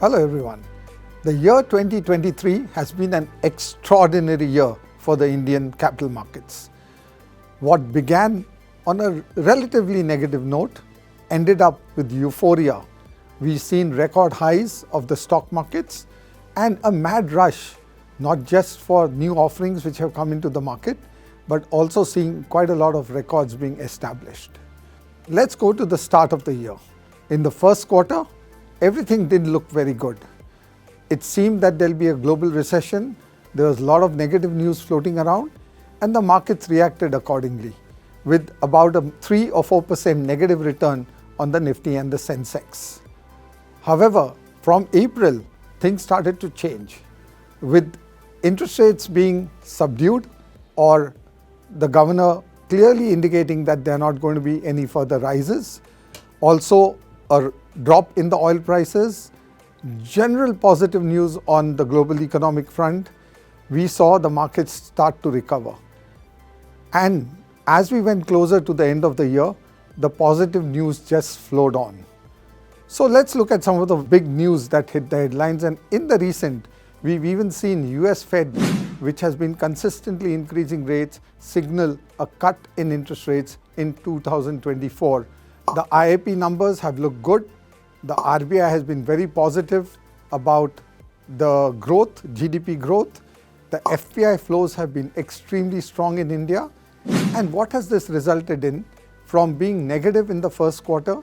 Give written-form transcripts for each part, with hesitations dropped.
Hello everyone. The year 2023 has been an extraordinary year for the Indian capital markets. What began on a relatively negative note ended up with euphoria. We've seen record highs of the stock markets and a mad rush, not just for new offerings which have come into the market, but also seeing quite a lot of records being established. Let's go to the start of the year. In the first quarter, everything didn't look very good. It seemed that there'll be a global recession. There was a lot of negative news floating around, and the markets reacted accordingly, with about a 3 or 4% negative return on the Nifty and the Sensex. However, from April, things started to change, with interest rates being subdued or the governor clearly indicating that there are not going to be any further rises. Also, a drop in the oil prices, general positive news on the global economic front. We saw the markets start to recover. And as we went closer to the end of the year, the positive news just flowed on. So let's look at some of the big news that hit the headlines. And in the recent, we've even seen US Fed, which has been consistently increasing rates, signal a cut in interest rates in 2024. The IIP numbers have looked good. The RBI has been very positive about the growth, GDP growth. The FPI flows have been extremely strong in India. And what has this resulted in? From being negative in the first quarter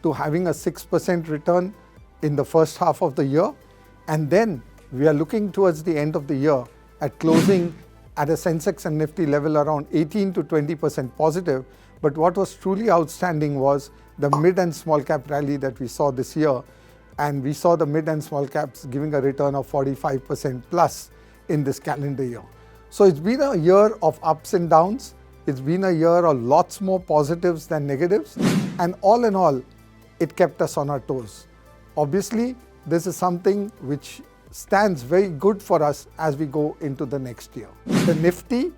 to having a 6% return in the first half of the year. And then we are looking towards the end of the year at closing at a Sensex and Nifty level around 18 to 20% positive. But what was truly outstanding was the mid and small cap rally that we saw this year. And we saw the mid and small caps giving a return of 45% plus in this calendar year. So it's been a year of ups and downs. It's been a year of lots more positives than negatives. And all in all, it kept us on our toes. Obviously, this is something which stands very good for us as we go into the next year. The Nifty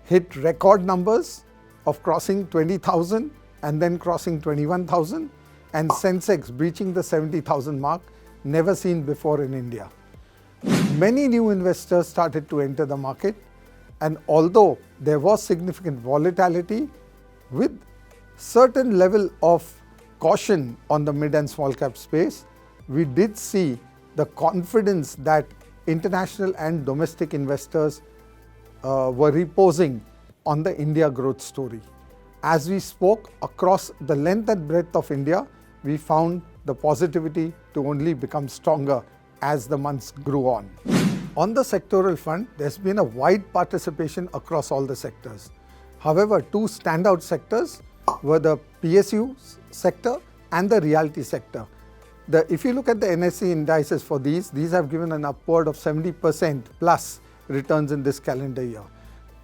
hit record numbers of crossing 20,000 and then crossing 21,000, and Sensex breaching the 70,000 mark, never seen before in India. Many new investors started to enter the market, and although there was significant volatility with certain level of caution on the mid and small cap space, we did see the confidence that international and domestic investors were reposing on the India growth story. As we spoke across the length and breadth of India, we found the positivity to only become stronger as the months grew on. On the sectoral front, there's been a wide participation across all the sectors. However, two standout sectors were the PSU sector and the realty sector. If you look at the NSE indices for these have given an upward of 70% plus returns in this calendar year.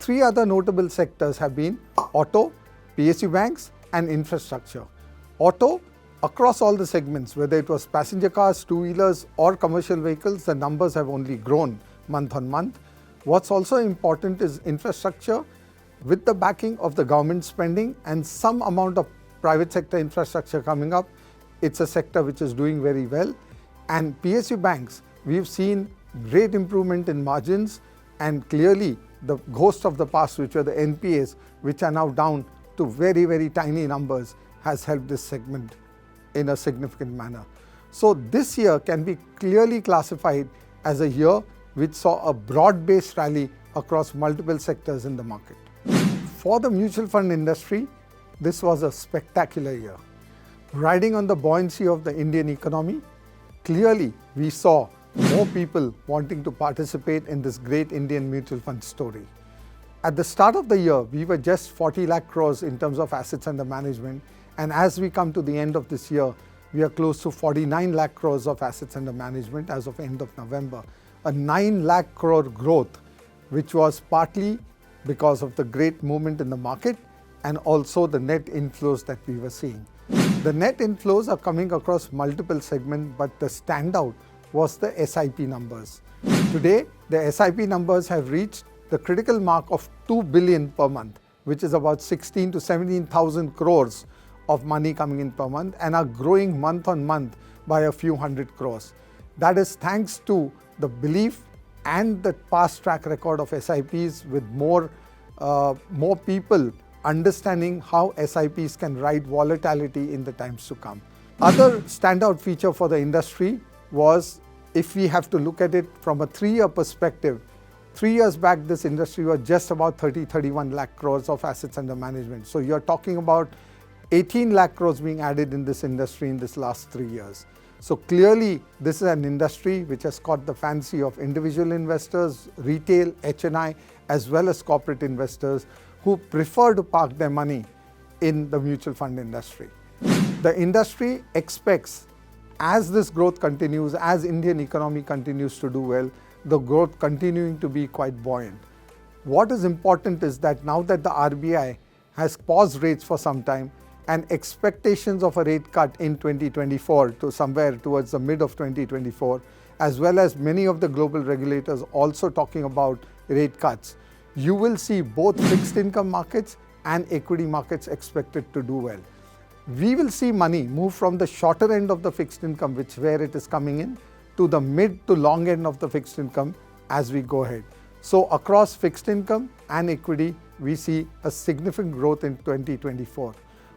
Three other notable sectors have been auto, PSU banks and infrastructure. Auto, across all the segments, whether it was passenger cars, two-wheelers or commercial vehicles, the numbers have only grown month on month. What's also important is infrastructure. With the backing of the government spending and some amount of private sector infrastructure coming up, it's a sector which is doing very well. And PSU banks, we've seen great improvement in margins, and clearly the ghost of the past, which were the NPAs, which are now down to very, very tiny numbers, has helped this segment in a significant manner. So this year can be clearly classified as a year which saw a broad-based rally across multiple sectors in the market. For the mutual fund industry, this was a spectacular year. Riding on the buoyancy of the Indian economy, clearly we saw more people wanting to participate in this great Indian mutual fund story. At the start of the year, we were just 40 lakh crores in terms of assets under management. And as we come to the end of this year, we are close to 49 lakh crores of assets under management as of end of November. A 9 lakh crore growth, which was partly because of the great movement in the market and also the net inflows that we were seeing. The net inflows are coming across multiple segments, but the standout was the SIP numbers. Today, the SIP numbers have reached the critical mark of 2 billion per month, which is about 16 to 17,000 crores of money coming in per month, and are growing month on month by a few hundred crores. That is thanks to the belief and the past track record of SIPs, with more people understanding how SIPs can ride volatility in the times to come. Other standout feature for the industry was, if we have to look at it from a 3-year perspective, 3 years back this industry was just about 31 lakh crores of assets under management. So you're talking about 18 lakh crores being added in this industry in this last 3 years. So clearly this is an industry which has caught the fancy of individual investors, retail, HNI, as well as corporate investors who prefer to park their money in the mutual fund industry. The industry expects, as this growth continues, as Indian economy continues to do well, the growth continuing to be quite buoyant. What is important is that now that the RBI has paused rates for some time, and expectations of a rate cut in 2024 to somewhere towards the mid of 2024, as well as many of the global regulators also talking about rate cuts, you will see both fixed income markets and equity markets expected to do well. We will see money move from the shorter end of the fixed income, which where it is coming in, to the mid to long end of the fixed income as we go ahead. So across fixed income and equity, we see a significant growth in 2024.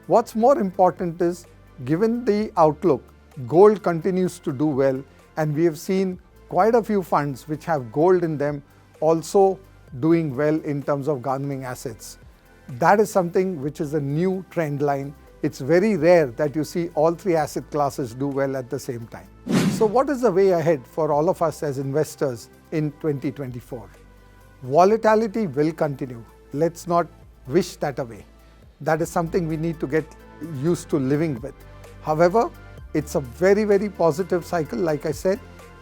What's more important is, given the outlook, gold continues to do well, and we have seen quite a few funds which have gold in them also doing well in terms of garnering assets. That is something which is a new trend line. It's very rare that you see all 3 asset classes do well at the same time. So what is the way ahead for all of us as investors in 2024? Volatility will continue. Let's not wish that away. That is something we need to get used to living with. However, it's a very, very positive cycle, like I said,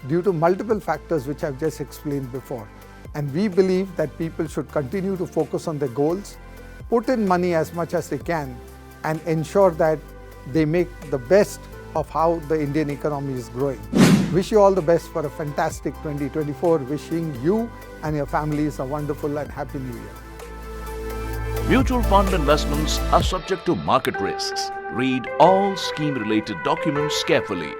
due to multiple factors which I've just explained before. And we believe that people should continue to focus on their goals, put in money as much as they can, and ensure that they make the best of how the Indian economy is growing. Wish you all the best for a fantastic 2024. Wishing you and your families a wonderful and happy New Year. Mutual fund investments are subject to market risks. Read all scheme-related documents carefully.